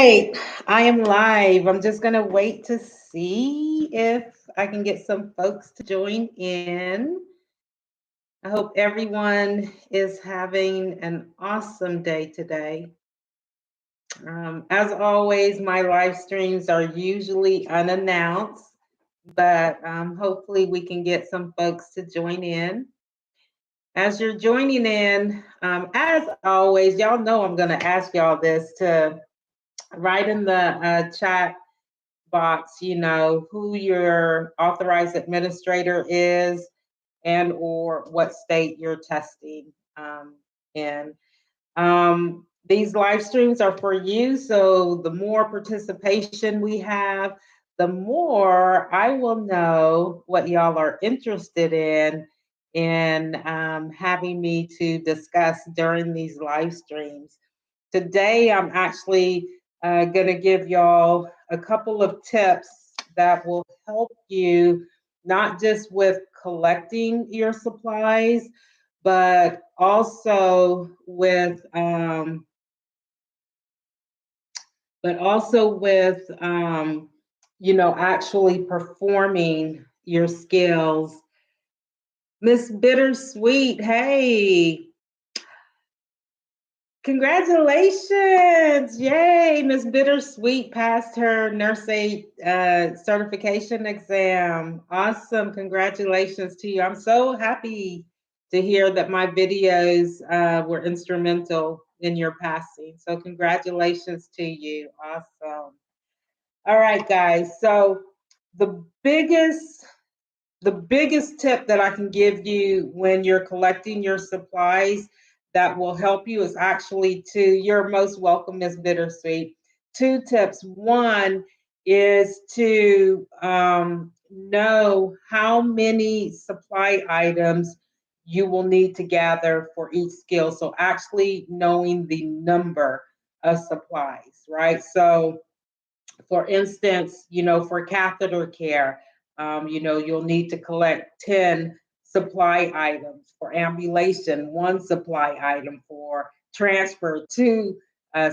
right, I am live. I'm just going to wait to see if I can get some folks to join in. I hope everyone is having an awesome day today. As always, my live streams are usually unannounced, but hopefully we can get some folks to join in. As you're joining in, as always, y'all know I'm going to ask y'all this to write in the chat box, who your authorized administrator is and or what state you're testing in. These live streams are for you, so the more participation we have, the more I will know what y'all are interested in having me to discuss during these live streams. Today, I'm actually going to give y'all a couple of tips that will help you not just with collecting your supplies, but also with actually performing your skills. Miss Bittersweet, hey, congratulations! Yay, Miss Bittersweet passed her nurse aid certification exam. Awesome! Congratulations to you. I'm so happy to hear that my videos were instrumental in your passing. So congratulations to you. Awesome. All right, guys. So the biggest tip that I can give you when you're collecting your supplies that will help you is actually you're most welcome, Miss Bittersweet. Two tips. One is to know how many supply items you will need to gather for each skill. So actually knowing the number of supplies, right? So for instance, for catheter care, you'll need to collect 10 supply items. For ambulation, one supply item. For transfer, two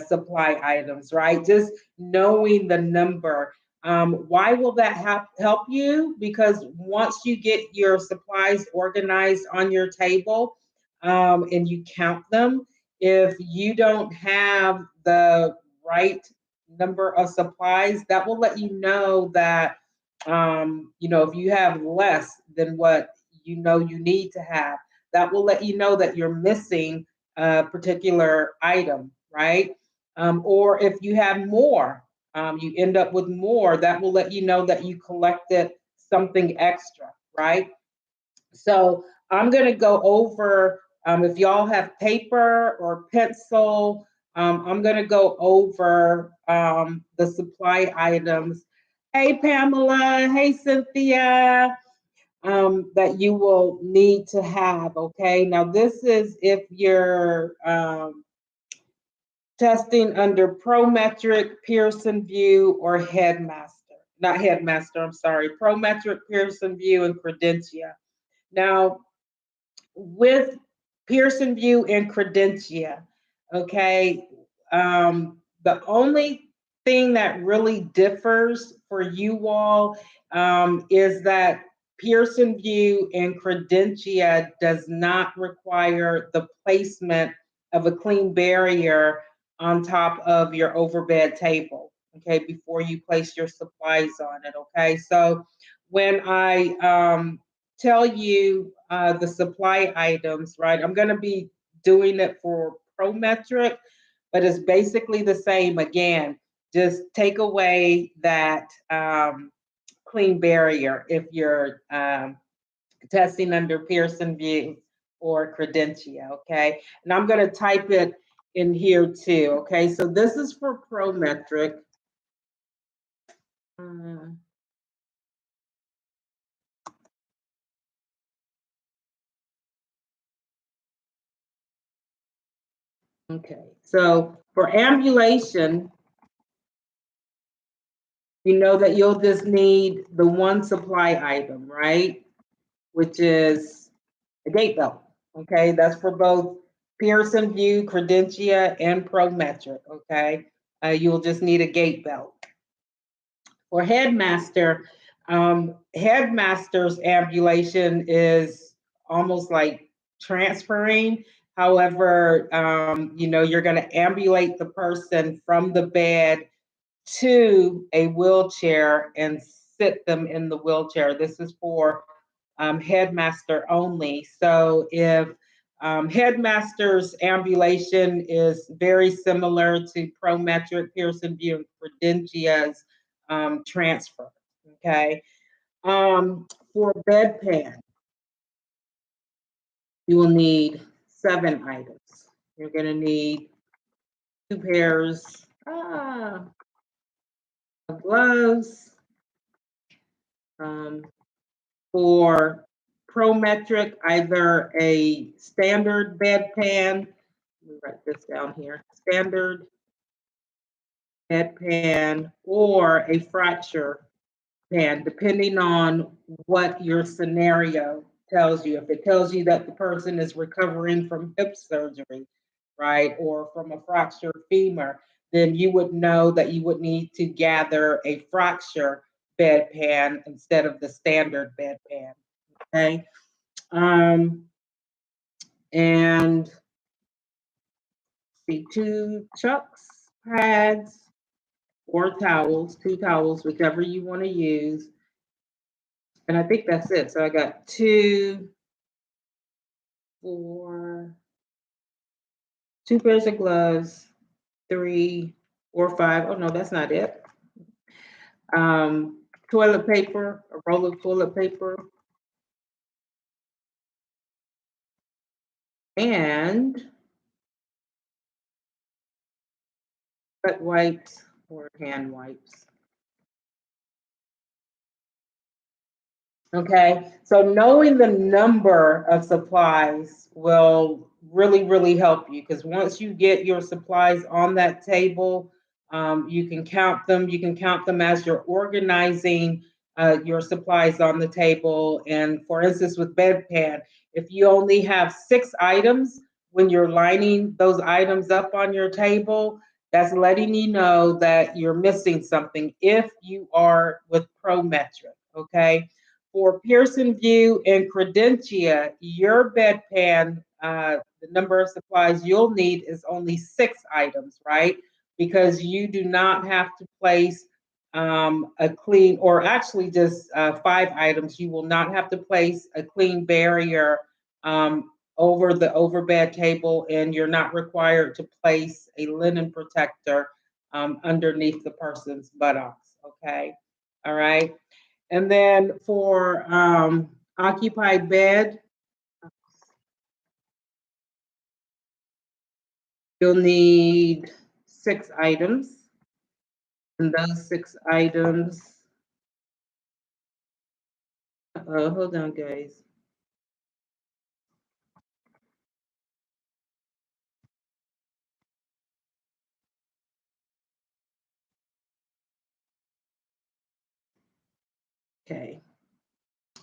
supply items, right? Just knowing the number. Why will that help you? Because once you get your supplies organized on your table and you count them, if you don't have the right number of supplies, that will let you know that if you have less than what you need to have, that will let you know that you're missing a particular item, right? Or if you have more, you end up with more, that will let you know that you collected something extra, right? So I'm going to go over, if y'all have paper or pencil, I'm going to go over the supply items. Hey, Pamela. Hey, Cynthia. That you will need to have. Okay. Now, this is if you're testing under Prometric, Pearson View, or Headmaster. Not Headmaster, I'm sorry. Prometric, Pearson View, and Credentia. Now, with Pearson View and Credentia, okay, the only thing that really differs for you all is that Pearson View and Credentia does not require the placement of a clean barrier on top of your overbed table, okay, before you place your supplies on it, okay? So when I tell you the supply items, right? I'm going to be doing it for Prometric, but it's basically the same. Again, just take away that clean barrier if you're testing under Pearson View or Credentia, okay? And I'm going to type it in here too, okay? So this is for Prometric. Okay, so for ambulation, you know that you'll just need the one supply item, right? Which is a gate belt. Okay, that's for both Pearson View, Credentia, and Prometric. Okay, You'll just need a gate belt. For headmaster, headmaster's ambulation is almost like transferring. However, you're going to ambulate the person from the bed to a wheelchair and sit them in the wheelchair. This is for headmaster only. So if headmaster's ambulation is very similar to Prometric, Pearson VUE, and Credentia's transfer. Okay. For bedpan, you will need 7 items. You're going to need 2 pairs of gloves. For Prometric, either a standard bedpan, let me write this down here, standard bedpan or a fracture pan, depending on what your scenario tells you. If it tells you that the person is recovering from hip surgery, right, or from a fractured femur, then you would know that you would need to gather a fracture bedpan instead of the standard bedpan. Okay. And see, 2 chucks, pads, or towels, 2 towels, whichever you want to use. And I think that's it. So I got 2, 4, 2 pairs of gloves, 3 or 5. Oh no, that's not it. Toilet paper, a roll of toilet paper, and wet wipes or hand wipes. Okay, so knowing the number of supplies will really, really help you, because once you get your supplies on that table, you can count them. You can count them as you're organizing your supplies on the table. And for instance, with bedpan, if you only have 6 items when you're lining those items up on your table, that's letting you know that you're missing something if you are with Prometric, okay? For Pearson VUE and Credentia, your bedpan, the number of supplies you'll need is only 6 items, right? Because you do not have to place a clean, or actually just 5 items. You will not have to place a clean barrier over the overbed table, and you're not required to place a linen protector underneath the person's buttocks, okay? All right. And then for occupied bed, you'll need 6 items. And those 6 items, hold on, guys. Okay.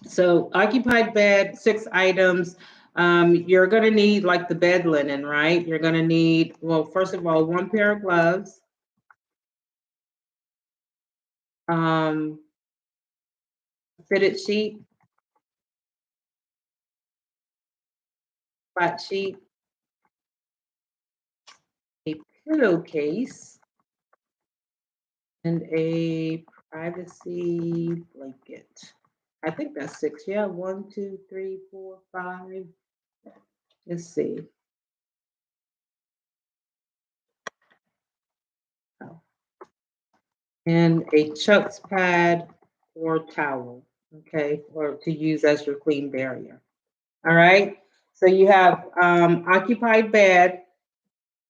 So occupied bed, 6 items. You're going to need like the bed linen, right? You're going to need, well, first of all, 1 pair of gloves, fitted sheet, flat sheet, a pillowcase, and a privacy blanket. I think that's 6. Yeah, 1, 2, 3, 4, 5. Let's see. Oh. And a Chuck's pad or towel, okay, or to use as your clean barrier. All right. So you have occupied bed.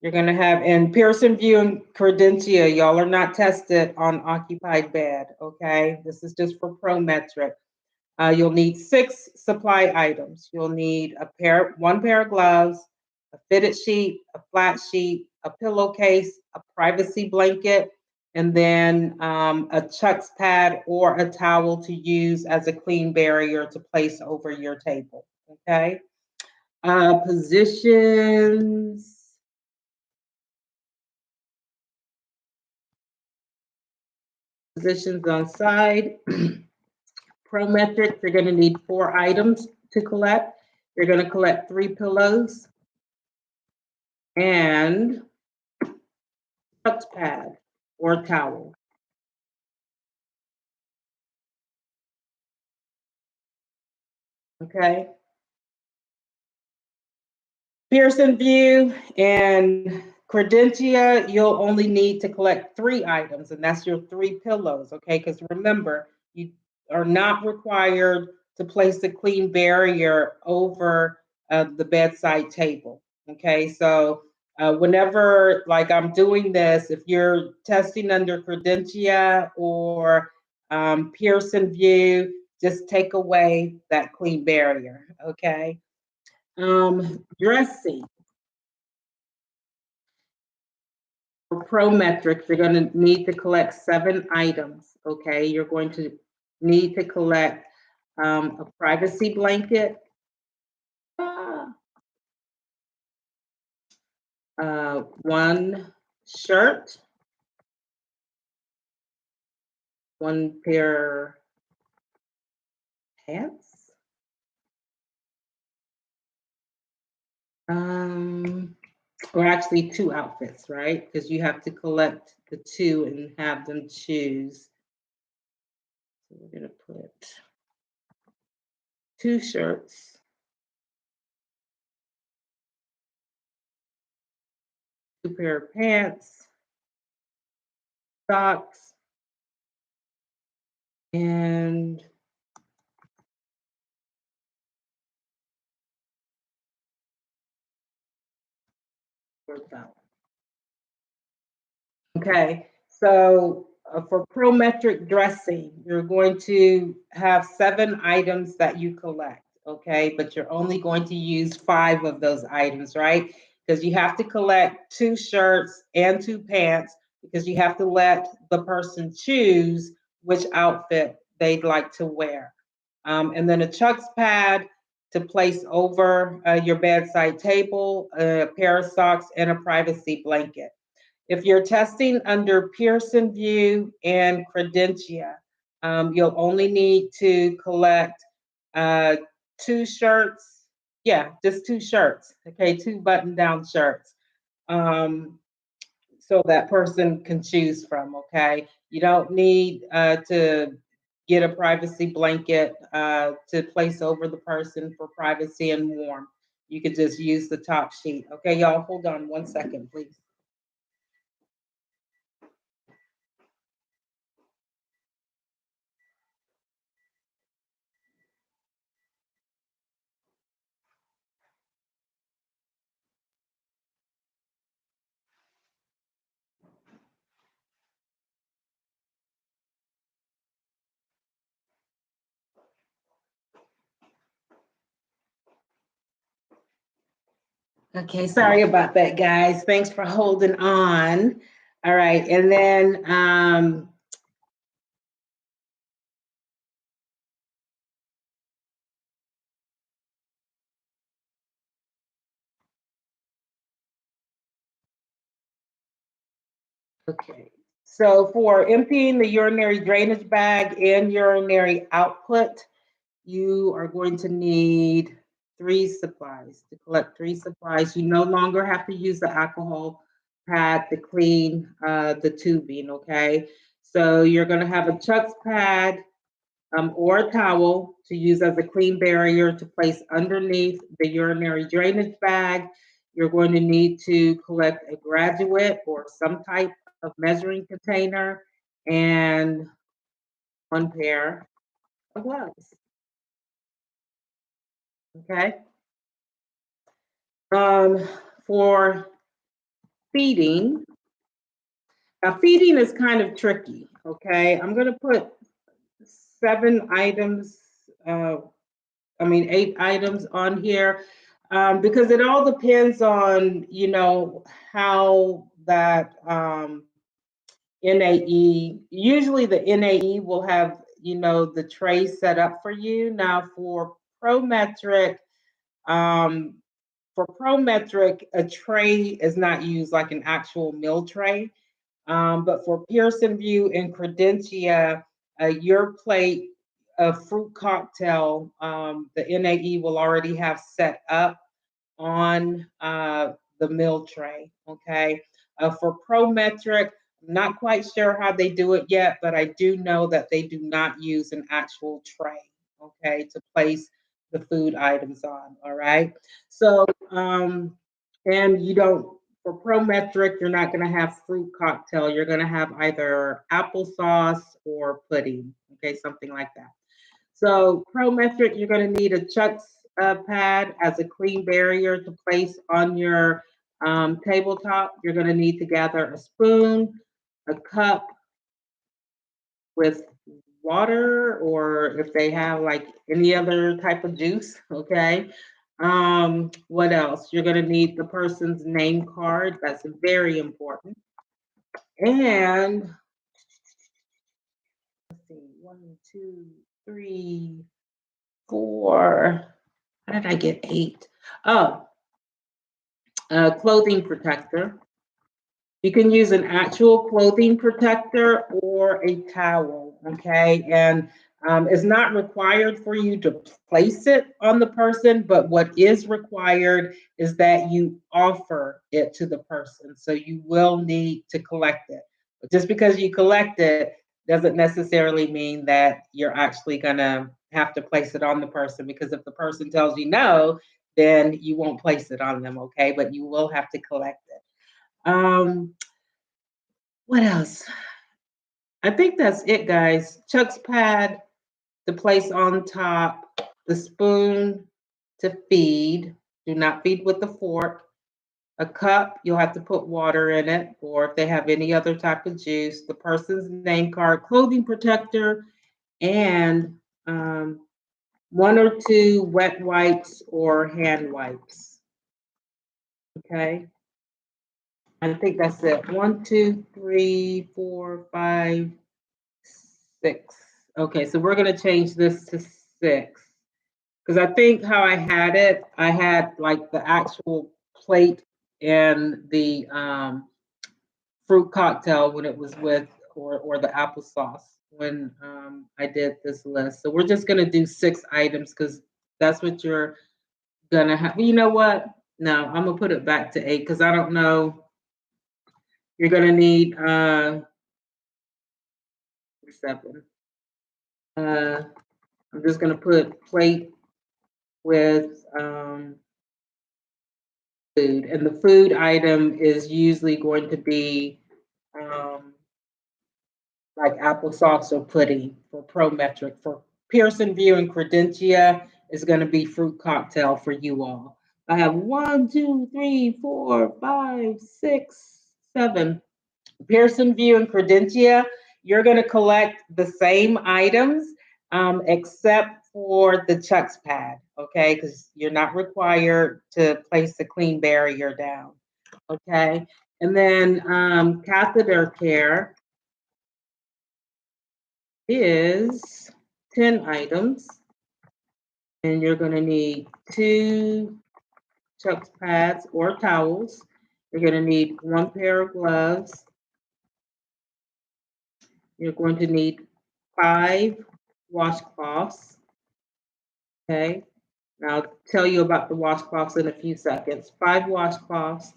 You're going to have, in Pearson VUE and Credentia, y'all are not tested on occupied bed, okay? This is just for Prometric. You'll need 6 supply items. You'll need 1 pair of gloves, a fitted sheet, a flat sheet, a pillowcase, a privacy blanket, and then a Chuck's pad or a towel to use as a clean barrier to place over your table, okay? Positions. Positions on side. Prometric, you're going to need 4 items to collect. You're going to collect 3 pillows and touch pad or towel. Okay. Pearson VUE and Credentia, you'll only need to collect 3 items, and that's your 3 pillows, okay? Because remember, you are not required to place a clean barrier over the bedside table, okay? So whenever, like I'm doing this, if you're testing under Credentia or Pearson VUE, just take away that clean barrier, okay? Dressing. For Prometrics, you're going to need to collect 7 items, okay? You're going to need to collect a privacy blanket, one shirt, one pair pants, or actually 2 outfits, right? Because you have to collect the 2 and have them choose. So we're going to put 2 shirts, 2 pair of pants, socks, and okay, so for Prometric dressing, you're going to have 7 items that you collect, okay? But you're only going to use 5 of those items, right? Because you have to collect 2 shirts and 2 pants because you have to let the person choose which outfit they'd like to wear. And then a Chuck's pad to place over your bedside table, a pair of socks, and a privacy blanket. If you're testing under Pearson VUE and Credentia, you'll only need to collect 2 shirts. Yeah, just 2 shirts. Okay, 2 button-down shirts. So that person can choose from. Okay, you don't need to get a privacy blanket to place over the person for privacy and warmth. You could just use the top sheet. Okay, y'all, hold on 1 second, please. Okay, sorry about that, guys. Thanks for holding on. All right, and then okay. So for emptying the urinary drainage bag and urinary output, you are going to need 3 supplies. To collect 3 supplies, you no longer have to use the alcohol pad to clean the tubing, okay? So you're gonna have a Chuck's pad, or a towel to use as a clean barrier to place underneath the urinary drainage bag. You're going to need to collect a graduate or some type of measuring container and 1 pair of gloves. Okay. Um, for feeding, now feeding is kind of tricky. Okay, I'm going to put 7 items. 8 items on here because it all depends on, how that NAE, usually the NAE will have, the tray set up for you. Now Prometric, um, for Prometric, a tray is not used like an actual meal tray. But for Pearson VUE and Credentia, your plate of fruit cocktail, the NAE will already have set up on the meal tray. Okay. For Prometric, I'm not quite sure how they do it yet, but I do know that they do not use an actual tray, okay, to place the food items on. All right. So, and you don't, for Prometric, you're not going to have fruit cocktail. You're going to have either applesauce or pudding, okay, something like that. So Prometric, you're going to need a Chuck's pad as a clean barrier to place on your tabletop. You're going to need to gather a spoon, a cup with water, or if they have like any other type of juice, okay? What else? You're going to need the person's name card. That's very important. And let's see, 1, 2, 3, 4. How did I get 8? Oh, clothing protector. You can use an actual clothing protector or a towel, okay? And it's not required for you to place it on the person, but what is required is that you offer it to the person. So you will need to collect it. But just because you collect it doesn't necessarily mean that you're actually gonna have to place it on the person, because if the person tells you no, then you won't place it on them, okay? But you will have to collect it. What else? I think that's it, guys. Chuck's pad to place on top, the spoon to feed. Do not feed with the fork. A cup, you'll have to put water in it, or if they have any other type of juice, the person's name card, clothing protector, and 1 or 2 wet wipes or hand wipes. Okay. I think that's it. 1, 2, 3, 4, 5, 6. Okay, so we're gonna change this to 6. Because I think how I had like the actual plate and the fruit cocktail when it was with, or the applesauce when I did this list. So we're just gonna do 6 items because that's what you're gonna have. You know what? No, I'm gonna put it back to 8 because I don't know. You're gonna need 7. I'm just gonna put plate with food, and the food item is usually going to be um, like applesauce or pudding for Prometric. For Pearson VUE and Credentia is going to be fruit cocktail for you all. I have 1, 2, 3, 4, 5, 6, 7. Pearson VUE and Credentia, you're going to collect the same items except for the Chuck's pad, okay? Because you're not required to place the clean barrier down, okay? And then catheter care is 10 items, and you're going to need 2 Chuck's pads or towels. You're going to need 1 pair of gloves. You're going to need 5 washcloths. Okay, now I'll tell you about the washcloths in a few seconds. 5 washcloths.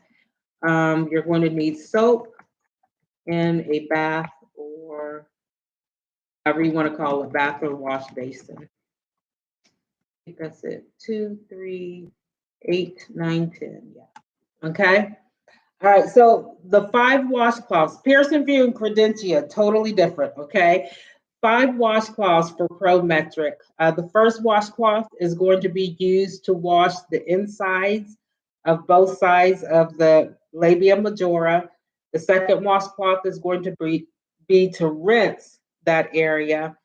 You're going to need soap and a bath, or however you want to call it, bath or wash basin. I think that's it. 2, 3, 8, 9, 10. Yeah. Okay. All right, so the 5 washcloths, Pearson VUE and Credentia, totally different, okay? 5 washcloths for Prometric. The first washcloth is going to be used to wash the insides of both sides of the labia majora. The second washcloth is going to be to rinse that area.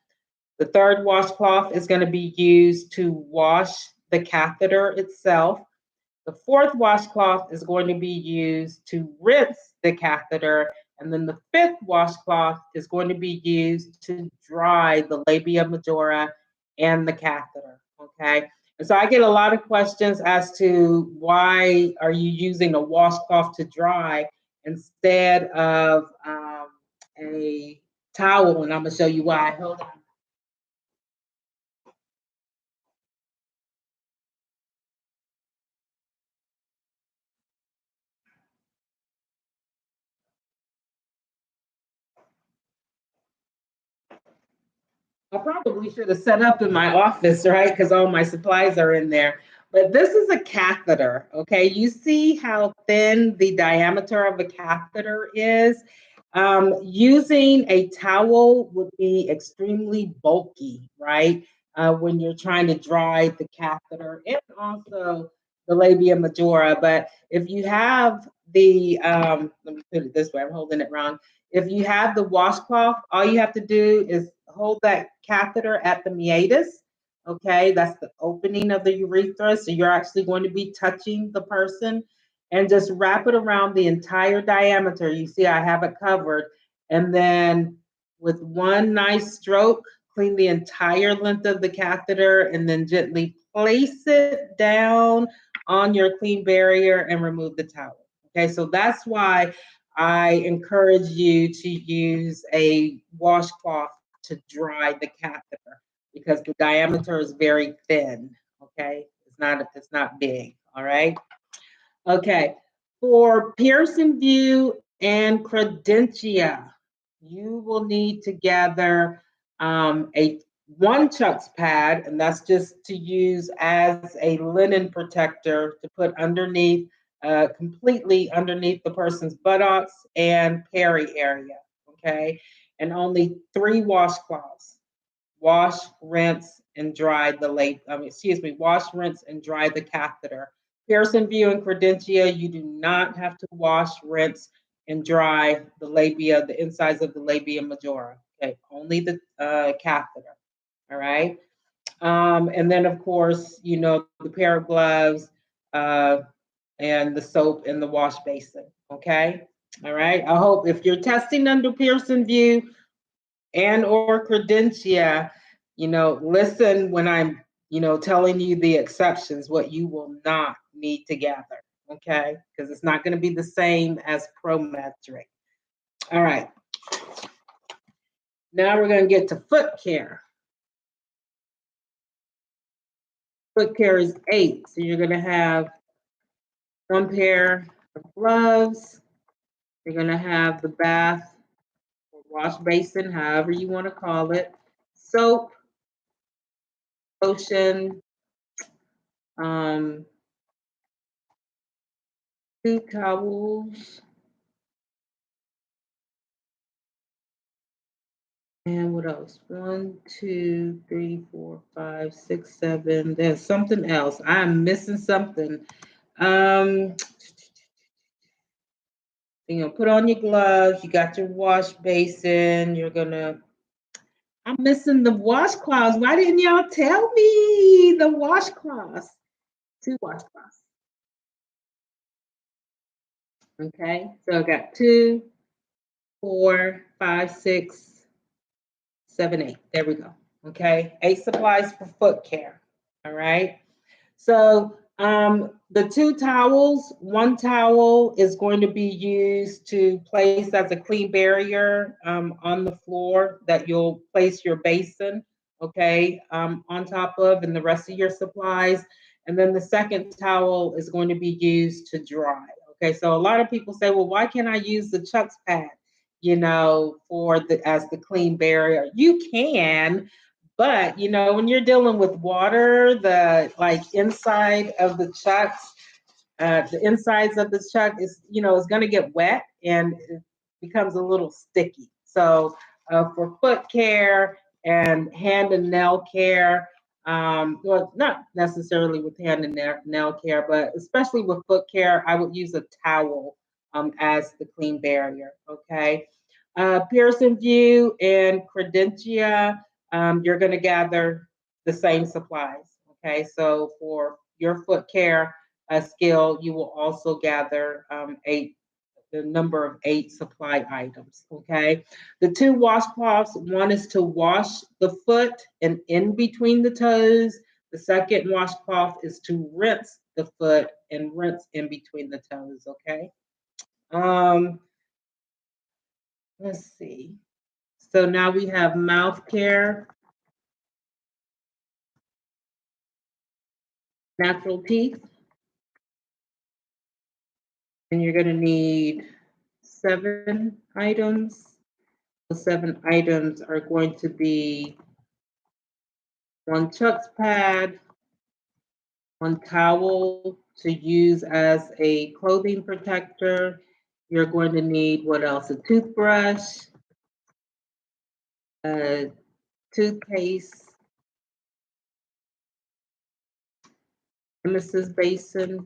The third washcloth is going to be used to wash the catheter itself. The fourth washcloth is going to be used to rinse the catheter. And then the fifth washcloth is going to be used to dry the labia majora and the catheter, okay? And so I get a lot of questions as to why are you using a washcloth to dry instead of a towel, and I'm gonna show you why. Hold on. I probably should have set up in my office, right? Because all my supplies are in there. But this is a catheter, okay? You see how thin the diameter of a catheter is? Using a towel would be extremely bulky, right? When you're trying to dry the catheter and also the labia majora. But if you have let me put it this way, I'm holding it wrong. If you have the washcloth, all you have to do is hold that catheter at the meatus. Okay, that's the opening of the urethra. So you're actually going to be touching the person and just wrap it around the entire diameter. You see, I have it covered. And then with one nice stroke, clean the entire length of the catheter and then gently place it down on your clean barrier and remove the towel. Okay, so that's why I encourage you to use a washcloth to dry the catheter because the diameter is very thin. Okay, it's not big. All right. Okay, for Pearson View and Credentia, you will need to gather a one chucks pad, and that's just to use as a linen protector to put underneath, completely underneath the person's buttocks and peri area. Okay, and only 3 washcloths. Wash, rinse, and dry the wash, rinse, and dry the catheter. Pearson View and Credentia, you do not have to wash, rinse, and dry the labia, the insides of the labia majora. Okay, only the catheter. All right. And then, of course, the pair of gloves and the soap in the wash basin. Okay. All right. I hope if you're testing under Pearson View, and or credentia, listen when I'm, telling you the exceptions, what you will not need to gather, okay? Because it's not going to be the same as prometric. All right. Now we're going to get to foot care. Foot care is 8. So you're going to have 1 pair of gloves. You're going to have the bath or wash basin, however you want to call it, soap, lotion, um, 2 towels, and what else? 1, 2, 3, 4, 5, 6, 7. There's something else. I'm missing something. Um, put on your gloves. You got your wash basin. I'm missing the washcloths. Why didn't y'all tell me the washcloths? 2 washcloths. Okay, so I got 2, 4, 5, 6, 7, 8. There we go. Okay, 8 supplies for foot care. All right. So the 2 towels, 1 towel is going to be used to place as a clean barrier on the floor that you'll place your basin, okay, on top of, and the rest of your supplies. And then the second towel is going to be used to dry. Okay, so a lot of people say, well, why can't I use the chucks pad, as the clean barrier? You can, but when you're dealing with water, the inside of the chucks, the insides of the chuck is going to get wet and it becomes a little sticky. So for foot care and hand and nail care, well, not necessarily with hand and nail care, but especially with foot care, I would use a towel as the clean barrier. Okay. Pearson View and Credentia, you're going to gather the same supplies. Okay, so for your foot care skill, you will also gather the number of 8 supply items. Okay, the 2 washcloths, one is to wash the foot and in between the toes. The second washcloth is to rinse the foot and rinse in between the toes. Okay. Um, Let's see. So now we have mouth care, natural teeth, and you're going to need 7 items. Those 7 items are going to be one Chuck's pad, one towel to use as a clothing protector. You're going to need what else? A toothbrush, a toothpaste, Mrs. Basin,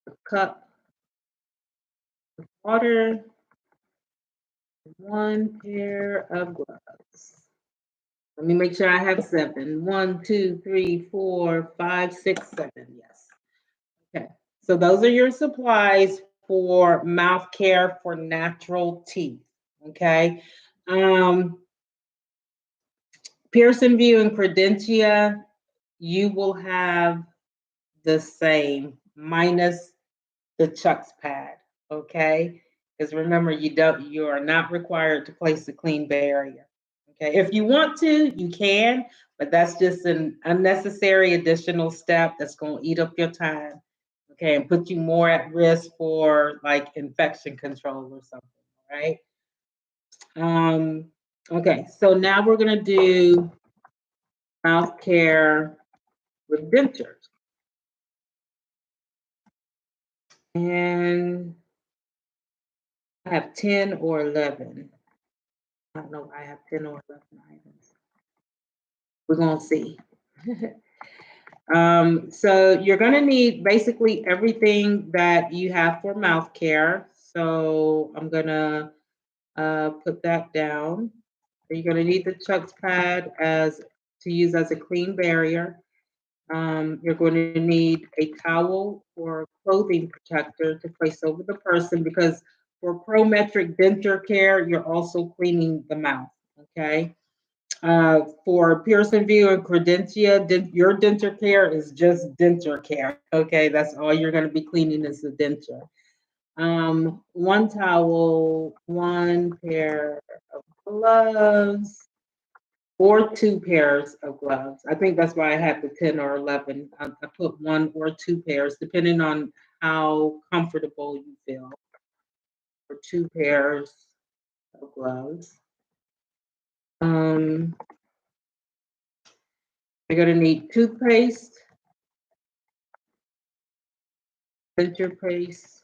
a cup of water, one pair of gloves. Let me make sure I have 7. 1, 2, 3, 4, 5, 6, 7. Yes. Okay. So those are your supplies for mouth care for natural teeth. Okay. Pearson View and Credentia, you will have the same minus the Chuck's pad. Okay. Because remember, you are not required to place a clean barrier. Okay. If you want to, you can, but that's just an unnecessary additional step that's going to eat up your time. Okay, and put you more at risk for like infection control or something, right? Okay, so now we're gonna do mouth care with dentures. And I have 10 or 11. I don't know why I have 10 or 11 items. We're gonna see. So you're gonna need basically everything that you have for mouth care. So I'm gonna put that down. You're going to need the Chuck's pad as to use as a clean barrier. You're going to need a towel or clothing protector to place over the person because for prometric denture care, you're also cleaning the mouth. Okay. For Pearson View and Credentia, your denture care is just denture care. Okay, that's all you're going to be cleaning is the denture. One towel, one pair of gloves, or 2 pairs of gloves. I think that's why I had the 10 or 11. I put 1 or 2 pairs, depending on how comfortable you feel, for 2 pairs of gloves. You're going to need toothpaste, denture paste,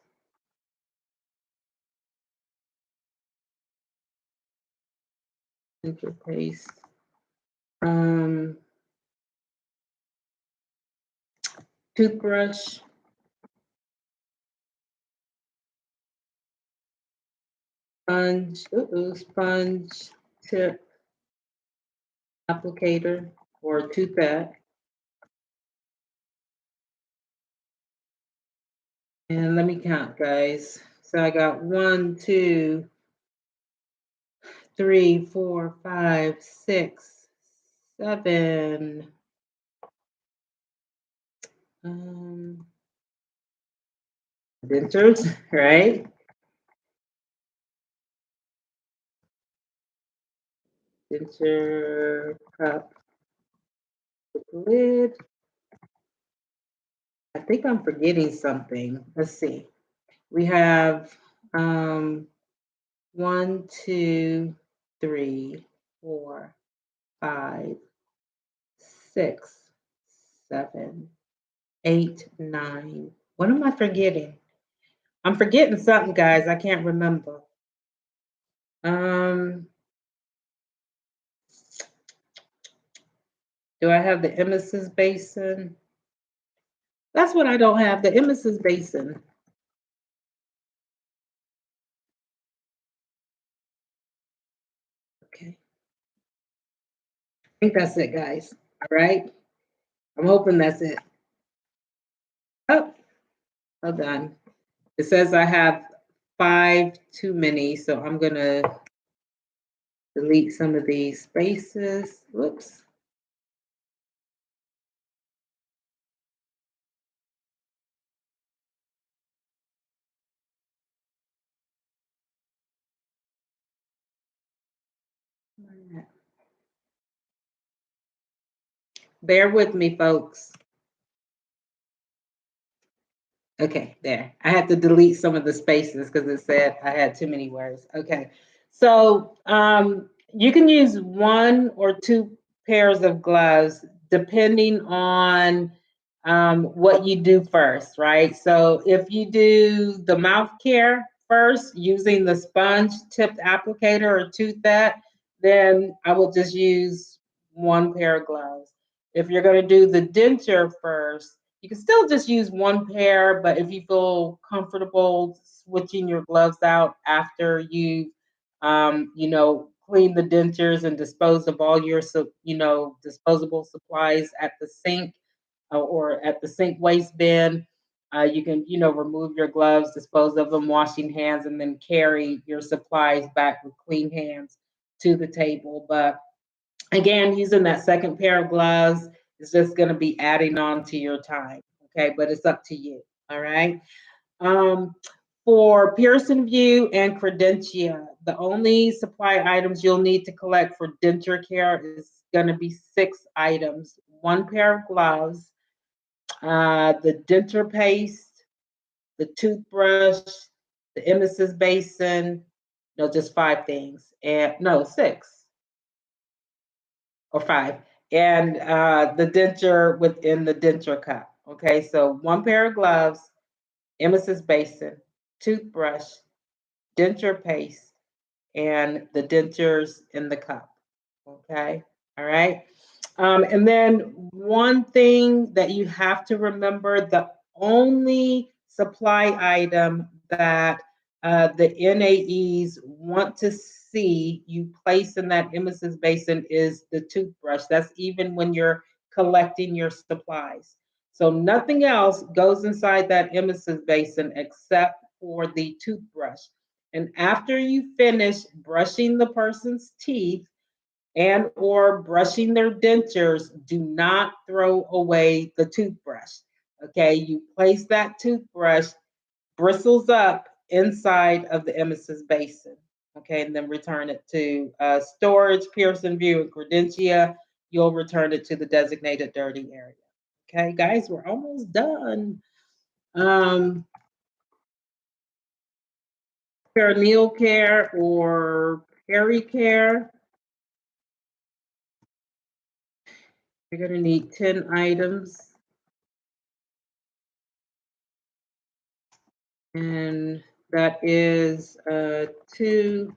denture paste, um, toothbrush, sponge tip applicator or toothpaste. And let me count, guys. So I got 1, 2, 3, 4, 5, 6, 7. Dentures, right? Denture cup with lid. I think I'm forgetting something. Let's see. We have 1, 2, 3, 4, 5, 6, 7, 8, 9. What am I forgetting? I'm forgetting something, guys. I can't remember. Um, do I have the emesis basin? That's what I don't have, the emesis basin. Okay. I think that's it, guys. All right. I'm hoping that's it. Oh, hold on. It says I have 5 too many, so I'm gonna delete some of these spaces. Whoops. Bear with me, folks. Okay, there. I had to delete some of the spaces because it said I had too many words. Okay, so you can use one or two pairs of gloves depending on what you do first, right? So if you do the mouth care first using the sponge tipped applicator or tooth that, then I will just use one pair of gloves. If you're going to do the denture first, you can still just use one pair, but if you feel comfortable switching your gloves out after you, clean the dentures and dispose of all your, disposable supplies at the sink or at the sink waste bin, you can, remove your gloves, dispose of them, washing hands, and then carry your supplies back with clean hands to the table. But again, using that second pair of gloves is just going to be adding on to your time. Okay, but it's up to you. All right. Um, for Pearson View and Credentia, the only supply items you'll need to collect for denture care is going to be 6 items: one pair of gloves, the denture paste, the toothbrush, the emesis basin. No, just 5 things. And no, 6 or 5, and the denture within the denture cup. Okay, so one pair of gloves, emesis basin, toothbrush, denture paste, and the dentures in the cup. Okay, all right. And then one thing that you have to remember, the only supply item that the NAEs want to see you place in that emesis basin is the toothbrush. That's even when you're collecting your supplies. So nothing else goes inside that emesis basin except for the toothbrush. And after you finish brushing the person's teeth, and or brushing their dentures, do not throw away the toothbrush. Okay, you place that toothbrush bristles up inside of the emesis basin. Okay, and then return it to storage, Pearson View, and Credentia. You'll return it to the designated dirty area. Okay, guys, we're almost done. Perineal care or peri-care. You're going to need 10 items. And that is 2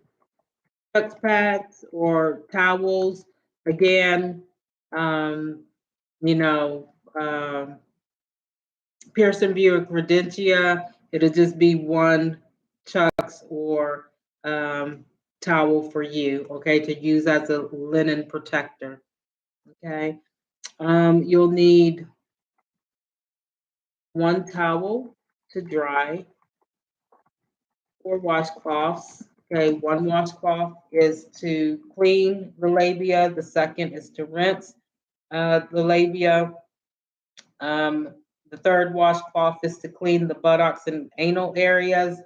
touch pads or towels. Again, um, you know, um, Pearson View or Credentia, it'll just be one chucks or towel for you, okay, to use as a linen protector, okay. You'll need 1 towel to dry, 4 washcloths. Okay, 1 washcloth is to clean the labia. The second is to rinse the labia. Um, the third washcloth is to clean the buttocks and anal areas.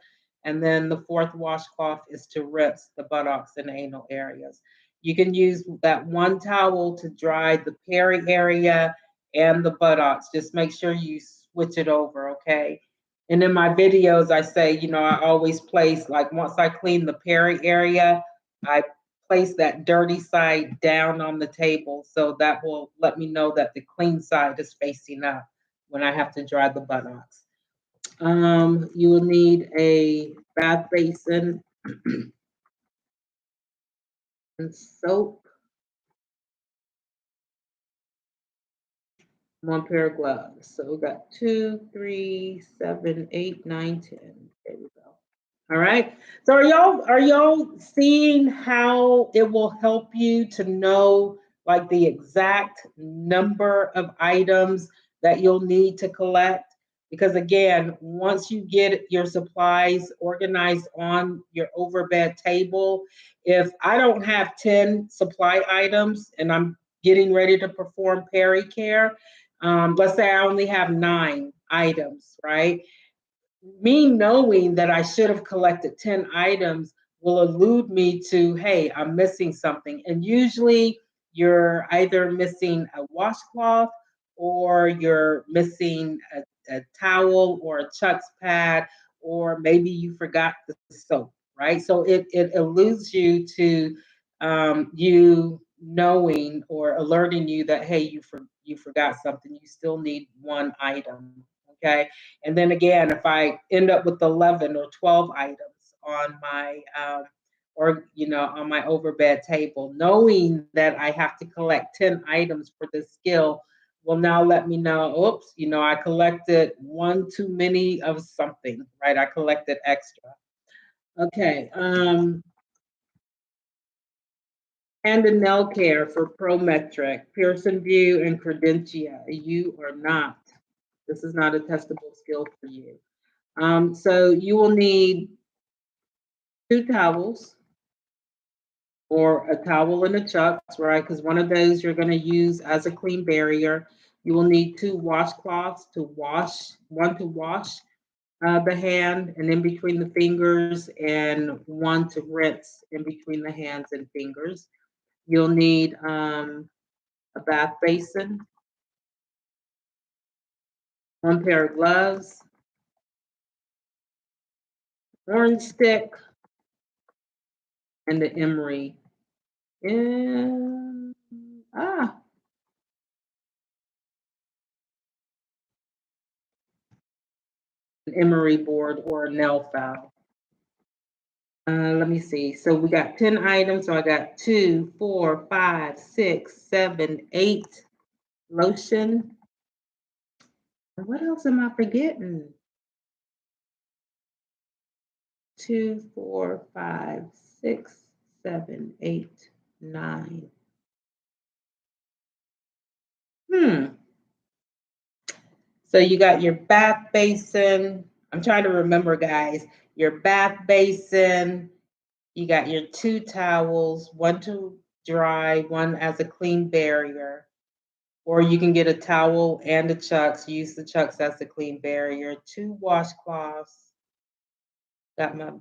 And then the fourth washcloth is to rinse the buttocks and anal areas. You can use that 1 towel to dry the peri area and the buttocks. Just make sure you switch it over, okay? And in my videos, I say, I always place, like once I clean the peri area, I place that dirty side down on the table. So that will let me know that the clean side is facing up when I have to dry the buttocks. You will need a bath basin and soap, 1 pair of gloves. So we got 2, 3, 7, 8, 9, 10. There we go. All right. So are y'all seeing how it will help you to know like the exact number of items that you'll need to collect? Because again, once you get your supplies organized on your overbed table, if I don't have 10 supply items and I'm getting ready to perform peri care, let's say I only have 9 items, right? Me knowing that I should have collected 10 items will elude me to, hey, I'm missing something. And usually you're either missing a washcloth or you're missing a towel or a Chuck's pad, or maybe you forgot the soap, right? So it eludes you to you knowing or alerting you that, hey, you forgot something. You still need one item. Okay. And then again, if I end up with 11 or 12 items on my or on my overbed table, knowing that I have to collect 10 items for this skill will now let me know, oops, I collected one too many of something, right? I collected extra. Okay. Hand and nail care for Prometric, Pearson View, and Credentia. You are not. This is not a testable skill for you. So you will need 2 towels or a towel and a chucks, right? Because one of those you're going to use as a clean barrier. You will need 2 washcloths to wash, one to wash the hand and in between the fingers, and one to rinse in between the hands and fingers. You'll need a bath basin, 1 pair of gloves, orange stick, and the emery. And an emery board or a nail file. Let me see. So we got 10 items. So I got 2, 4, 5, 6, 7, 8 lotion. And what else am I forgetting? 2, 4, 5, 6, 7, 8, 9. Hmm. So you got your bath basin. I'm trying to remember, guys. Your bath basin. You got your 2 towels, one to dry, one as a clean barrier. Or you can get a towel and a chucks. Use the chucks as a clean barrier. 2 washcloths. Got my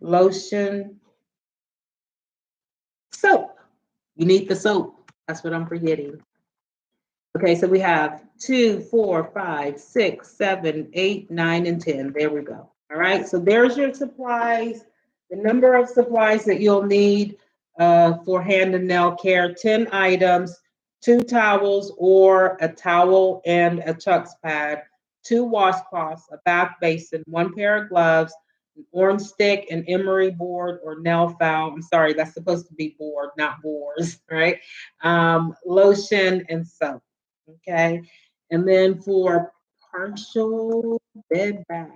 lotion, soap. You need the soap. That's what I'm forgetting. Okay, so we have 2, 4, 5, 6, 7, 8, 9, and 10. There we go. All right, so there's your supplies, the number of supplies that you'll need for hand and nail care: 10 items, 2 towels or a towel and a chucks pad, 2 washcloths, a bath basin, 1 pair of gloves, an orange stick, an emery board or nail file. I'm sorry, that's supposed to be board, not boars, right? Lotion and soap. Okay. And then for partial bed bath,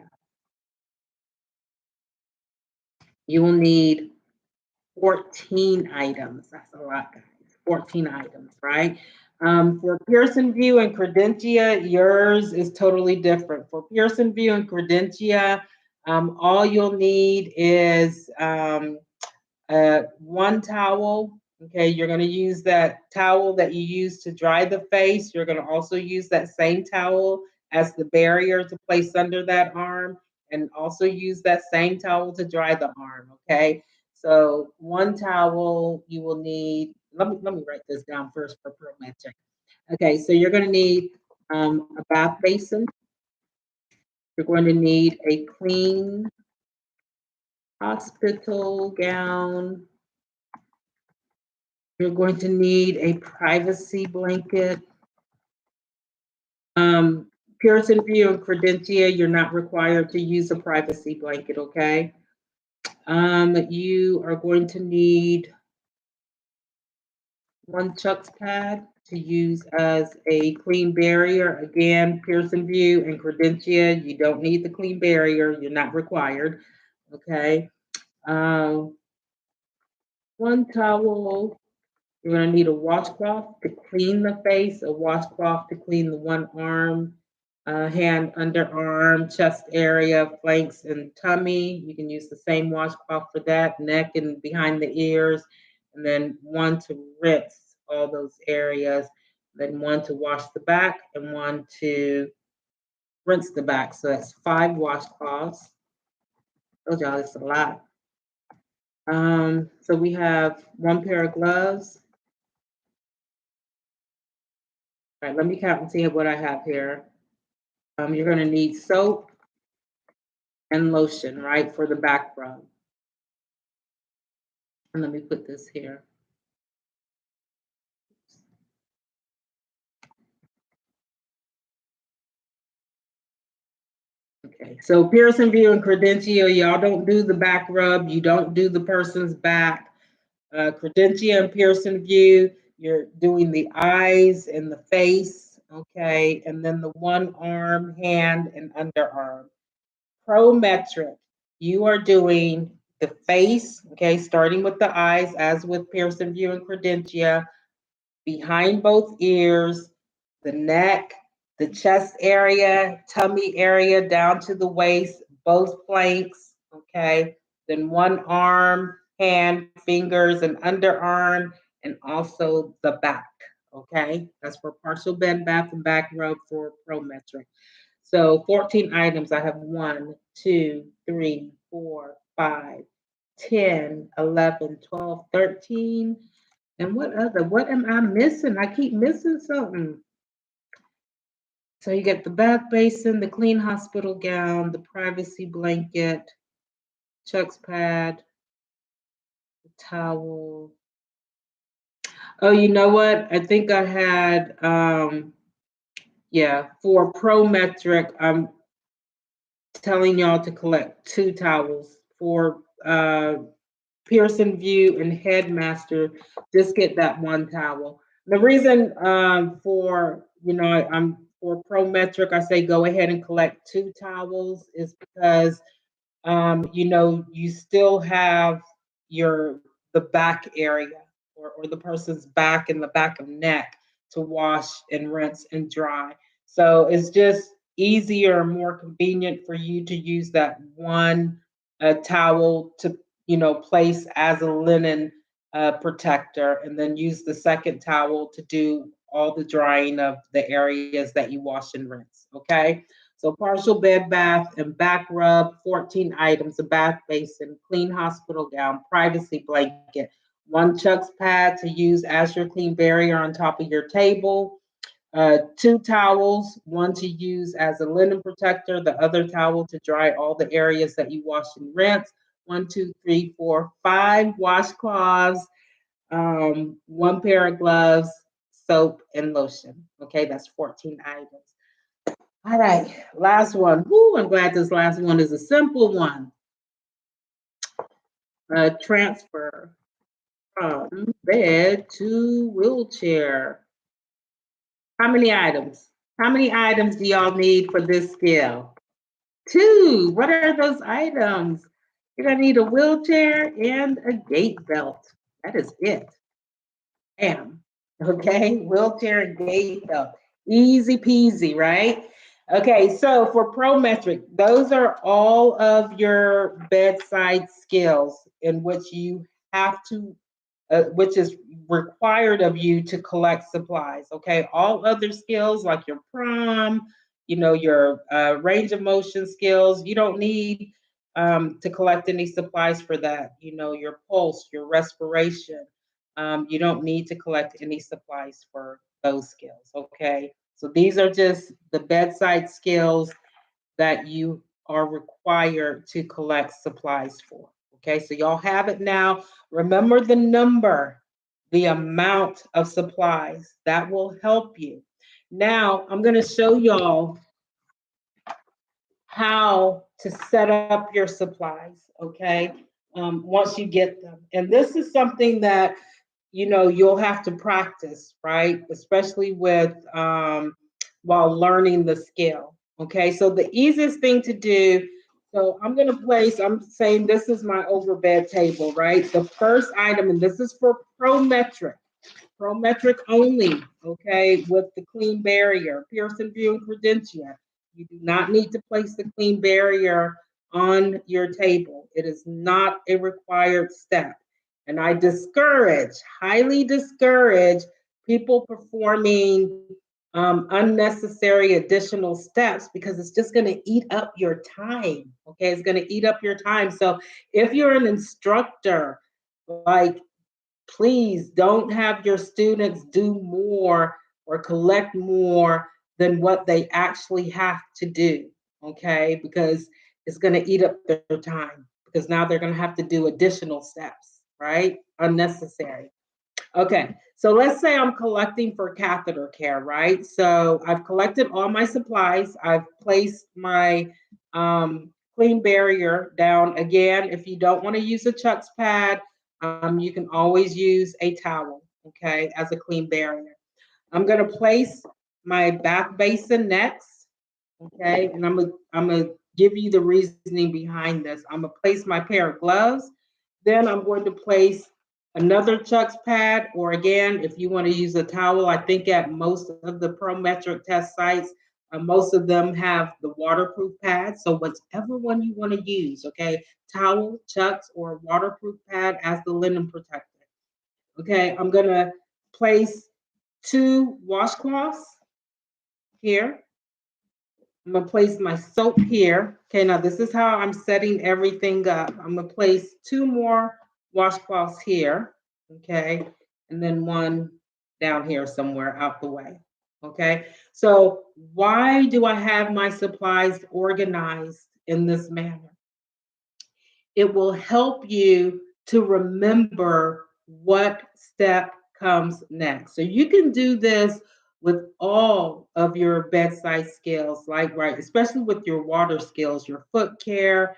you will need 14 items. That's a lot, guys. 14 items, right? For Pearson View and Credentia, yours is totally different. For Pearson View and Credentia, all you'll need is 1 towel. Okay, you're going to use that towel that you use to dry the face. You're going to also use that same towel as the barrier to place under that arm, and also use that same towel to dry the arm. Okay, so 1 towel you will need. Let me write this down first for Prometric. Okay, so you're going to need a bath basin. You're going to need a clean hospital gown. You're going to need a privacy blanket. Pearson View and Credentia, you're not required to use a privacy blanket, okay? You are going to need 1 chucks pad to use as a clean barrier. Again, Pearson View and Credentia, you don't need the clean barrier. You're not required, okay? 1 towel. You're going to need a washcloth to clean the face, a washcloth to clean the one arm, hand, underarm, chest area, flanks, and tummy. You can use the same washcloth for that, neck and behind the ears, and then one to rinse all those areas, then one to wash the back, and one to rinse the back. So that's 5 washcloths. Told y'all it's a lot. So we have one pair of gloves. All right, let me count and see what I have here. You're going to need soap and lotion, right, for the back rub. And let me put this here. Okay, so Pearson View and Credentia, y'all don't do the back rub. You don't do the person's back. Credentia and Pearson View, you're doing the eyes and the face, okay, and then the one arm, hand, and underarm. Prometric, you are doing the face, okay, starting with the eyes, as with Pearson View and Credentia, behind both ears, the neck, the chest area, tummy area down to the waist, both flanks, okay? Then one arm, hand, fingers, and underarm, and also the back, okay? That's for partial bed, bath, and back rub for Prometric. So 14 items. I have 1, 2, 3, 4, 5, 10, 11, 12, 13. And what am I missing? I keep missing something. So you get the bath basin, the clean hospital gown, the privacy blanket, Chuck's pad, the towel. Oh, you know what? I think I had, yeah, for Prometric, I'm telling y'all to collect 2 towels. For Pearson View and Headmaster, just get that 1 towel. The reason for, I'm for Prometric, I say go ahead and collect 2 towels is because you still have the back area, or the person's back and the back of neck to wash and rinse and dry. So it's just easier and more convenient for you to use that one towel to place as a linen protector, and then use the second towel to do all the drying of the areas that you wash and rinse. Okay. So partial bed, bath, and back rub, 14 items, a bath basin, clean hospital gown, privacy blanket, 1 Chuck's pad to use as your clean barrier on top of your table, 2 towels, 1 to use as a linen protector, the other towel to dry all the areas that you wash and rinse, 1, 2, 3, 4, 5 washcloths, 1 pair of gloves, soap, and lotion. Okay, that's 14 items. All right, last one. Woo, I'm glad this last one is a simple one. Transfer from bed to wheelchair. How many items? How many items do y'all need for this skill? 2. What are those items? You're gonna need a wheelchair and a gait belt. That is it. Bam. Okay, wheelchair and gait belt. Easy peasy, right? Okay, so for Prometric, those are all of your bedside skills in which you have to, which is required of you to collect supplies. Okay, all other skills like your prom, your range of motion skills, you don't need to collect any supplies for that. Your pulse, your respiration, you don't need to collect any supplies for those skills. Okay, so these are just the bedside skills that you are required to collect supplies for. Okay, so y'all have it now. Remember the number, the amount of supplies. That will help you. Now, I'm going to show y'all how to set up your supplies, okay, once you get them. And this is something that you'll have to practice, right? Especially with while learning the skill. Okay, so the easiest thing to do. So I'm saying this is my overbed table, right? The first item, and this is for Prometric only, okay, with the clean barrier, Pearson View and Credentia. You do not need to place the clean barrier on your table. It is not a required step. And I highly discourage people performing unnecessary additional steps because it's just going to eat up your time. Okay, it's going to eat up your time. So if you're an instructor, like, please don't have your students do more or collect more than what they actually have to do. Okay, because it's going to eat up their time because now they're going to have to do additional steps, right? Unnecessary. Okay, so let's say I'm collecting for catheter care, right? So I've collected all my supplies. I've placed my clean barrier down. Again, if you don't want to use a Chuck's pad, you can always use a towel, okay, as a clean barrier. I'm going to place my bath basin next, okay, and I'm gonna give you the reasoning behind this. I'm gonna place my pair of gloves, then I'm going to place another Chuck's pad, or again, if you want to use a towel, I think at most of the Prometric test sites, most of them have the waterproof pad. So whichever one you want to use, okay, towel, Chuck's, or waterproof pad as the linen protector. Okay, I'm gonna place two washcloths here. I'm gonna place my soap here. Okay, now this is how I'm setting everything up. I'm gonna place two more washcloths here, okay, and then one down here somewhere out the way. Okay, so why do I have my supplies organized in this manner? It will help you to remember what step comes next. So you can do this with all of your bedside skills, like, right, especially with your water skills, your foot care,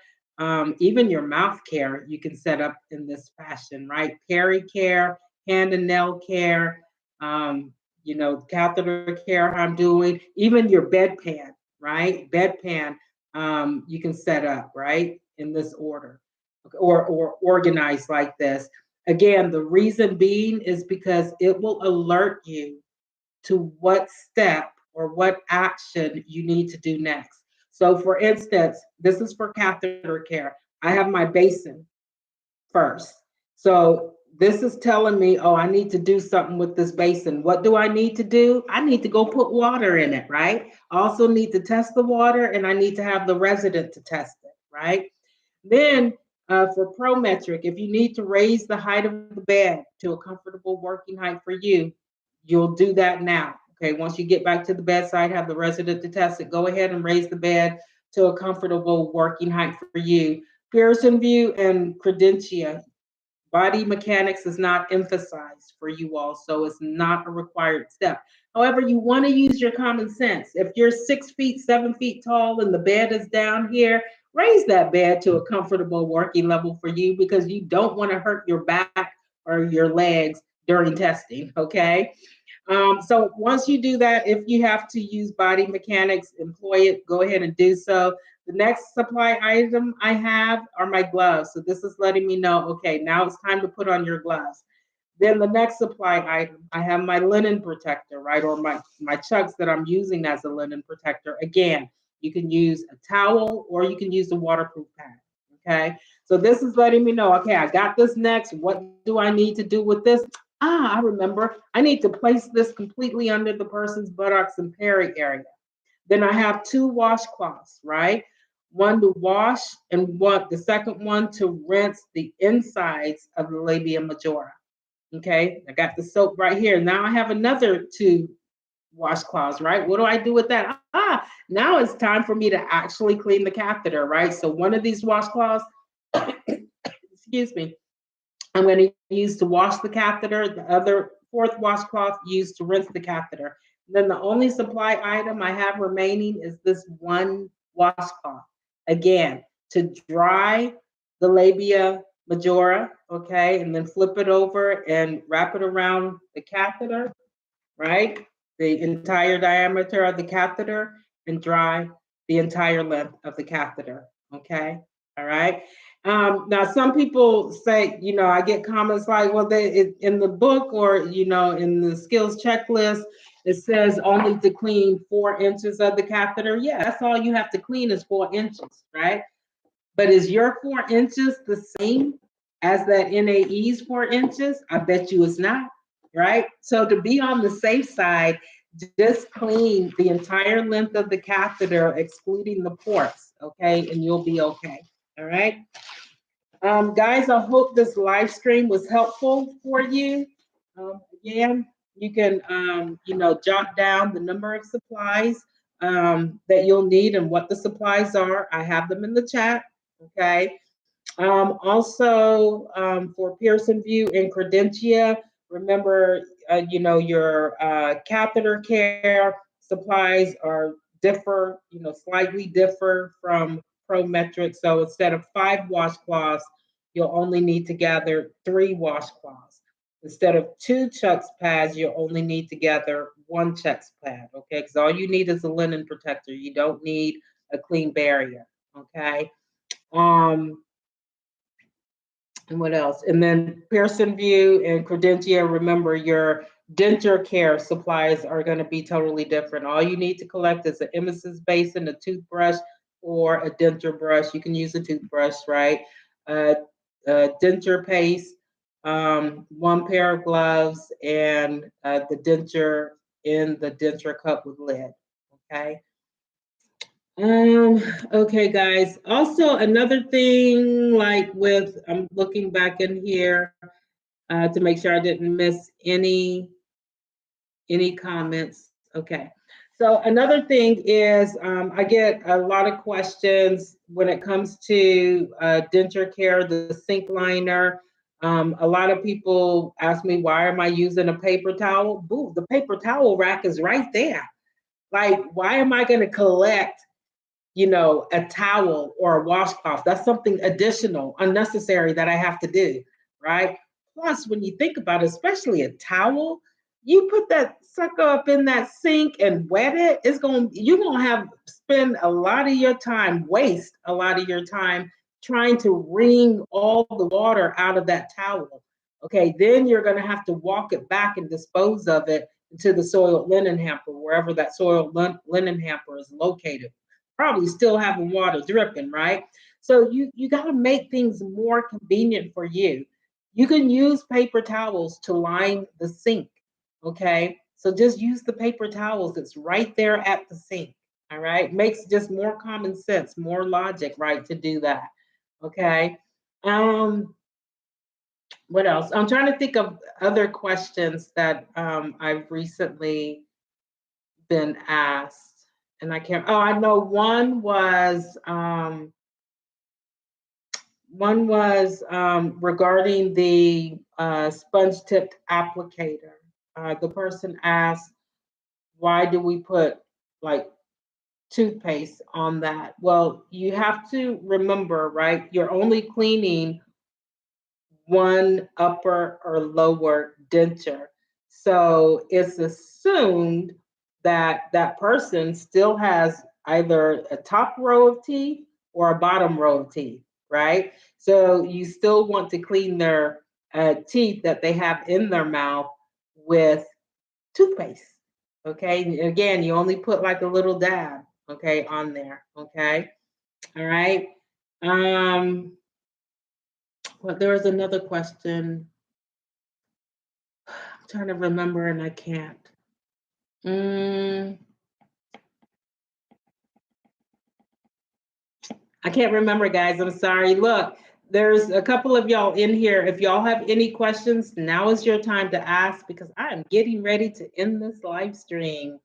even your mouth care, you can set up in this fashion, right? Peri care, hand and nail care, catheter care, how I'm doing, even your bedpan, right? Bedpan, you can set up, right, in this order or organized like this. Again, the reason being is because it will alert you to what step or what action you need to do next. So, for instance, this is for catheter care. I have my basin first. So, this is telling me, oh, I need to do something with this basin. What do I need to do? I need to go put water in it, right? I also need to test the water and I need to have the resident to test it, right? Then for Prometric, if you need to raise the height of the bed to a comfortable working height for you, you'll do that now. Okay, once you get back to the bedside, have the resident to test it, go ahead and raise the bed to a comfortable working height for you. Pearson View and Credentia, body mechanics is not emphasized for you all, so it's not a required step. However, you want to use your common sense. If you're 6 feet, 7 feet tall, and the bed is down here, raise that bed to a comfortable working level for you because you don't want to hurt your back or your legs during testing, okay? So once you do that, if you have to use body mechanics, employ it, go ahead and do so. The next supply item I have are my gloves. So this is letting me know, okay, now it's time to put on your gloves. Then the next supply item, I have my linen protector, right? Or my chucks that I'm using as a linen protector. Again, you can use a towel or you can use a waterproof pad. Okay. So this is letting me know, okay, I got this next. What do I need to do with this? I remember. I need to place this completely under the person's buttocks and peri area. Then I have two washcloths, right? One to wash and the second one to rinse the insides of the labia majora. Okay, I got the soap right here. Now I have another two washcloths, right? What do I do with that? Now it's time for me to actually clean the catheter, right? So one of these washcloths, excuse me, I'm going to use to wash the catheter. The other fourth washcloth used to rinse the catheter. And then the only supply item I have remaining is this one washcloth. Again, to dry the labia majora, okay, and then flip it over and wrap it around the catheter, right? The entire diameter of the catheter and dry the entire length of the catheter, okay? All right. Now, some people say, I get comments like, well, in the book or, in the skills checklist, it says only to clean 4 inches of the catheter. Yeah, that's all you have to clean is 4 inches, right? But is your 4 inches the same as that NAE's 4 inches? I bet you it's not, right? So to be on the safe side, just clean the entire length of the catheter, excluding the ports, okay? And you'll be okay, all right? Guys, I hope this live stream was helpful for you. Again, you can, jot down the number of supplies that you'll need and what the supplies are. I have them in the chat, okay? Also, for Pearson View and Credentia, remember, your catheter care supplies are slightly differ from Prometric. So instead of 5 washcloths, you'll only need to gather 3 washcloths. Instead of 2 Chucks pads, you'll only need to gather 1 Chucks pad, okay? Because all you need is a linen protector. You don't need a clean barrier, okay? And what else? And then Pearson View and Credentia, remember your denture care supplies are going to be totally different. All you need to collect is an emesis basin, a toothbrush, or a denture brush. You can use a toothbrush, right? Denture paste, 1 pair of gloves, and the denture in the denture cup with lid, okay? Okay, guys. Also, another thing, like I'm looking back in here to make sure I didn't miss any comments. Okay. So another thing is I get a lot of questions when it comes to denture care, the sink liner. A lot of people ask me, why am I using a paper towel? Boo, the paper towel rack is right there. Like, why am I going to collect a towel or a washcloth? That's something additional, unnecessary that I have to do, right? Plus, when you think about it, especially a towel, you put that sucker up in that sink and wet it, you're gonna have spend a lot of your time, waste a lot of your time trying to wring all the water out of that towel. Okay, then you're gonna have to walk it back and dispose of it into the soiled linen hamper, wherever that soiled linen hamper is located, probably still having water dripping, right? So you got to make things more convenient for you. You can use paper towels to line the sink, okay? So just use the paper towels that's right there at the sink, all right? Makes just more common sense, more logic, right, to do that, okay? What else? I'm trying to think of other questions that I've recently been asked, and I can't. Oh, I know one was regarding the sponge tipped applicator. The person asked, why do we put like toothpaste on that? Well, you have to remember, right? You're only cleaning one upper or lower denture. So it's assumed that that person still has either a top row of teeth or a bottom row of teeth, right? So you still want to clean their teeth that they have in their mouth with toothpaste. Okay. And again, you only put like a little dab, okay, on there. Okay. All right. Well, there was another question. I'm trying to remember and I can't. I can't remember, guys. I'm sorry. Look, there's a couple of y'all in here. If y'all have any questions, now is your time to ask because I am getting ready to end this live stream.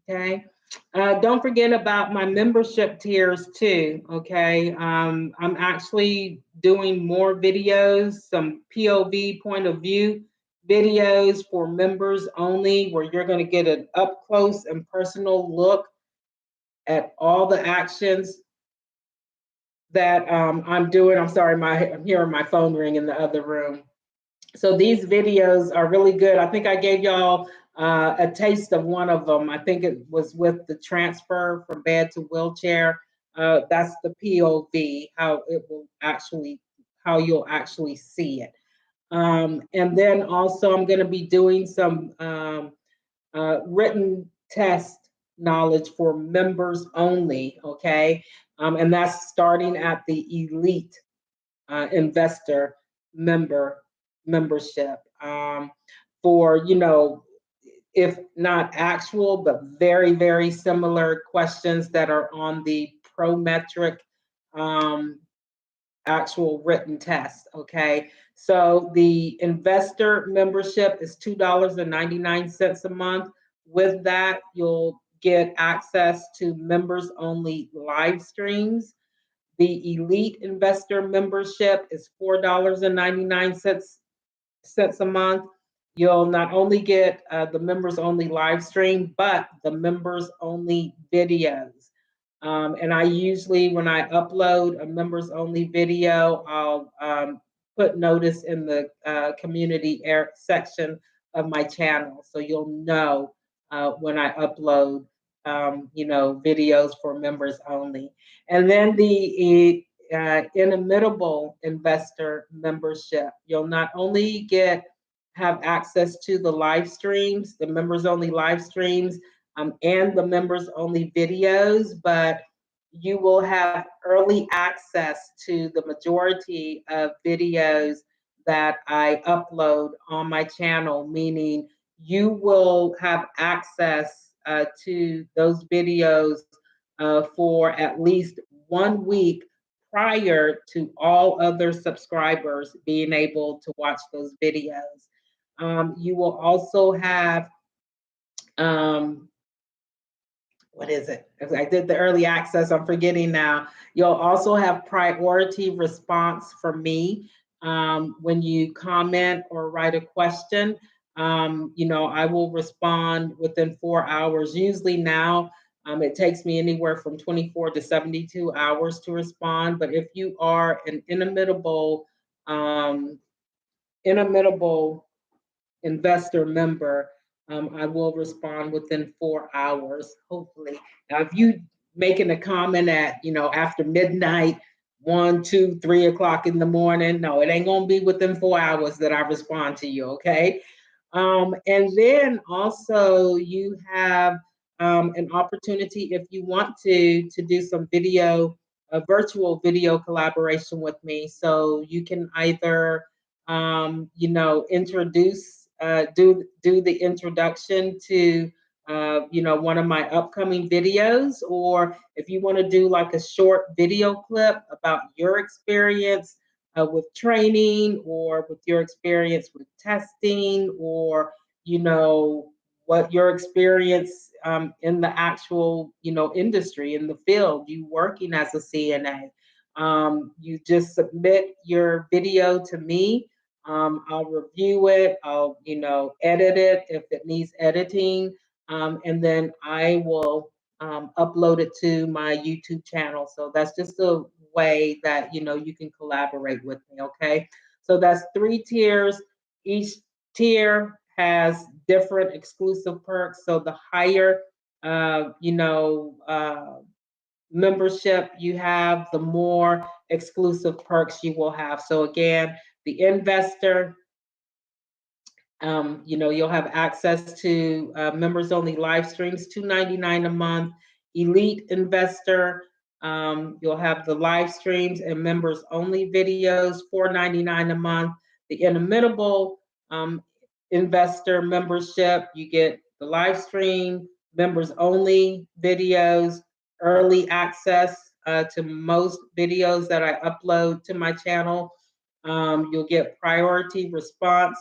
Okay. Don't forget about my membership tiers too. Okay. I'm actually doing more videos, some POV point of view videos for members only, where you're going to get an up close and personal look at all the actions that I'm doing. I'm sorry, I'm hearing my phone ring in the other room. So these videos are really good. I think I gave y'all a taste of one of them. I think it was with the transfer from bed to wheelchair. That's the POV, how you'll actually see it. And then also I'm going to be doing some written test knowledge for members only, okay? And that's starting at the elite investor membership. For, if not actual, but very, very similar questions that are on the Prometric um, actual written test. Okay. So the investor membership is $2.99 a month. With that, you'll get access to members only live streams. The elite investor membership is $4.99 a month. You'll not only get the members only live stream, but the members only videos. And I usually, when I upload a members only video, I'll put notice in the community section of my channel. So you'll know when I upload, videos for members only. And then the inimitable investor membership, you'll not only have access to the live streams, the members only live streams, and the members only videos, but you will have early access to the majority of videos that I upload on my channel, meaning you will have access to those videos for at least 1 week prior to all other subscribers being able to watch those videos. You will also have what is it? I did the early access, I'm forgetting now. You'll also have priority response from me when you comment or write a question. I will respond within 4 hours. Usually now, it takes me anywhere from 24 to 72 hours to respond. But if you are an inimitable investor member, I will respond within 4 hours, hopefully. Now, if you making a comment at, after midnight, 1, 2, 3 o'clock in the morning, no, it ain't gonna be within 4 hours that I respond to you, okay? And then also you have an opportunity if you want to do some a virtual video collaboration with me. So you can either introduce, do the introduction to, one of my upcoming videos, or if you want to do like a short video clip about your experience with training, or with your experience with testing, or, what your experience in the actual, industry, in the field, you working as a CNA. You just submit your video to me. I'll review it. I'll, edit it if it needs editing. And then I will upload it to my YouTube channel. So that's just a way that, you can collaborate with me. Okay. So that's 3 tiers. Each tier has different exclusive perks. So the higher, membership you have, the more exclusive perks you will have. So again, the investor, you'll have access to members only live streams, $2.99 a month. Elite investor, you'll have the live streams and members only videos, $4.99 a month. The inimitable investor membership, you get the live stream, members only videos, early access to most videos that I upload to my channel. You'll get priority response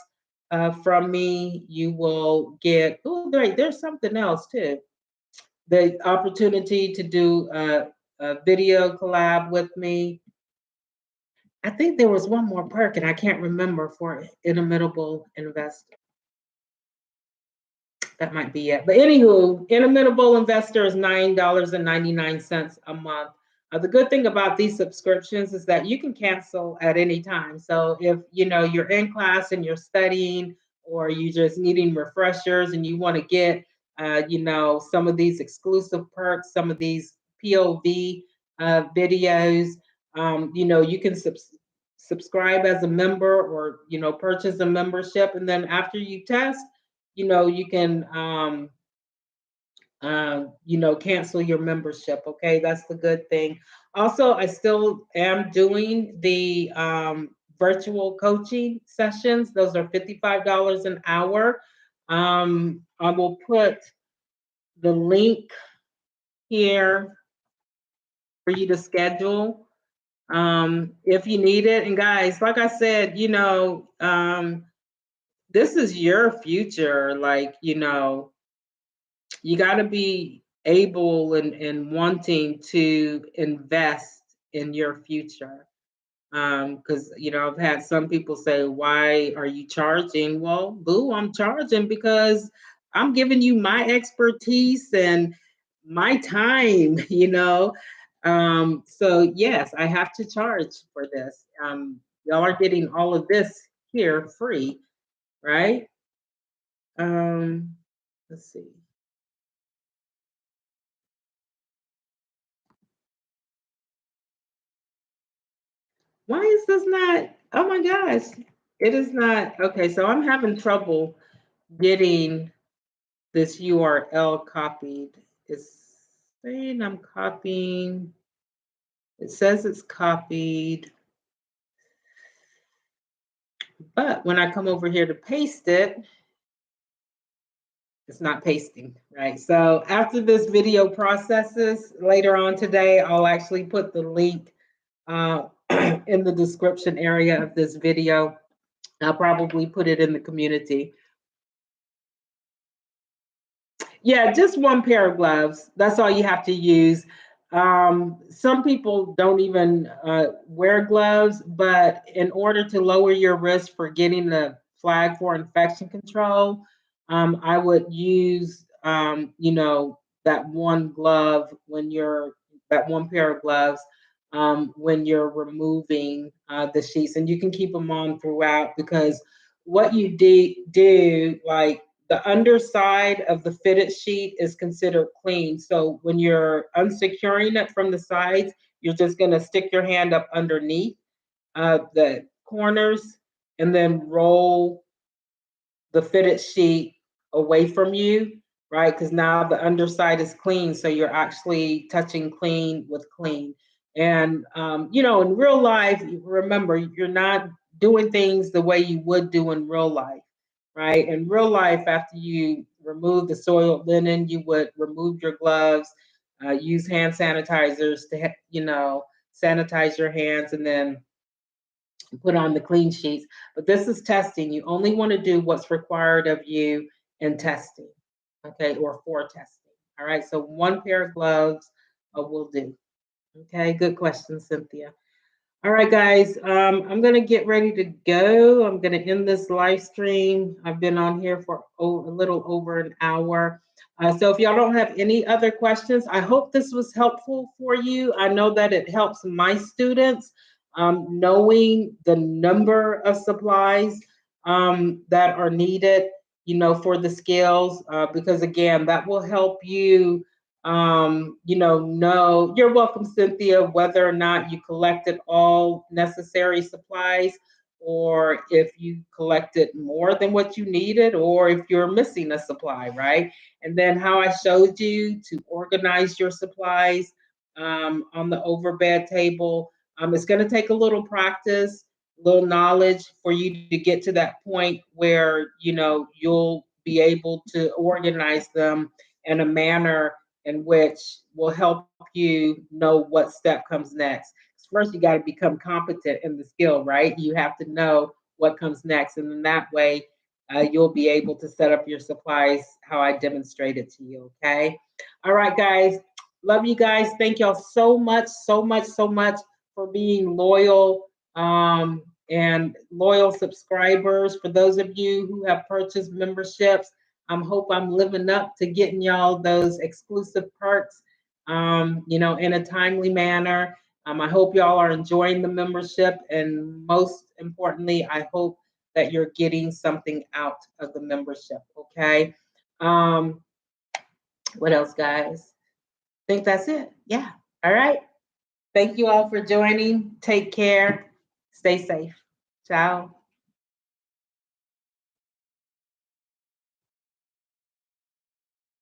from me. You will get, oh, there's something else too. The opportunity to do a video collab with me. I think there was one more perk and I can't remember for inimitable investor. That might be it. But anywho, inimitable investor is $9.99 a month. The good thing about these subscriptions is that you can cancel at any time. So if you're in class and you're studying, or you just needing refreshers and you want to get some of these exclusive perks, some of these POV videos, you can subscribe as a member, or purchase a membership, and then after you test, you can cancel your membership. Okay, that's the good thing. Also, I still am doing the virtual coaching sessions. Those are $55 an hour. I will put the link here for you to schedule if you need it. And guys, like I said, this is your future. Like, you got to be able and wanting to invest in your future. Because I've had some people say, "Why are you charging?" Well, boo, I'm charging because I'm giving you my expertise and my time. So yes, I have to charge for this. Y'all are getting all of this here free, right? Um, let's see. Why is this not? Oh my gosh, it is not. Okay, so I'm having trouble getting this URL copied. It's saying I'm copying. It says it's copied, but when I come over here to paste it, it's not pasting, right? So after this video processes later on today, I'll actually put the link uh, in the description area of this video. I'll probably put it in the community. Yeah, just one pair of gloves. That's all you have to use. Some people don't even wear gloves, but in order to lower your risk for getting the flag for infection control, I would use, that one glove that one pair of gloves when you're removing the sheets. And you can keep them on throughout because what you do, like, the underside of the fitted sheet is considered clean. So when you're unsecuring it from the sides, you're just going to stick your hand up underneath the corners and then roll the fitted sheet away from you, right? Because now the underside is clean. So you're actually touching clean with clean. And, in real life, remember, you're not doing things the way you would do in real life, right? In real life, after you remove the soiled linen, you would remove your gloves, use hand sanitizers to, sanitize your hands, and then put on the clean sheets. But this is testing. You only want to do what's required of you in testing, okay, or for testing. All right, so one pair of gloves will do. Okay, good question, Cynthia. All right, guys, I'm going to get ready to go. I'm going to end this live stream. I've been on here for a little over an hour. So if y'all don't have any other questions, I hope this was helpful for you. I know that it helps my students knowing the number of supplies that are needed, for the skills, because again, that will help you know, you're welcome, Cynthia, whether or not you collected all necessary supplies, or if you collected more than what you needed, or if you're missing a supply, right? And then how I showed you to organize your supplies on the overbed table. It's going to take a little practice, little knowledge for you to get to that point where, you'll be able to organize them in a manner in which will help you know what step comes next. First, you got to become competent in the skill, right? You have to know what comes next. And then that way, you'll be able to set up your supplies how I demonstrated to you, okay? All right, guys. Love you guys. Thank y'all so much, so much, so much for being loyal and loyal subscribers. For those of you who have purchased memberships, hope I'm living up to getting y'all those exclusive perks, in a timely manner. I hope y'all are enjoying the membership, and most importantly, I hope that you're getting something out of the membership. Okay. Um, what else, guys? I think that's it. Yeah. All right. Thank you all for joining. Take care. Stay safe. Ciao.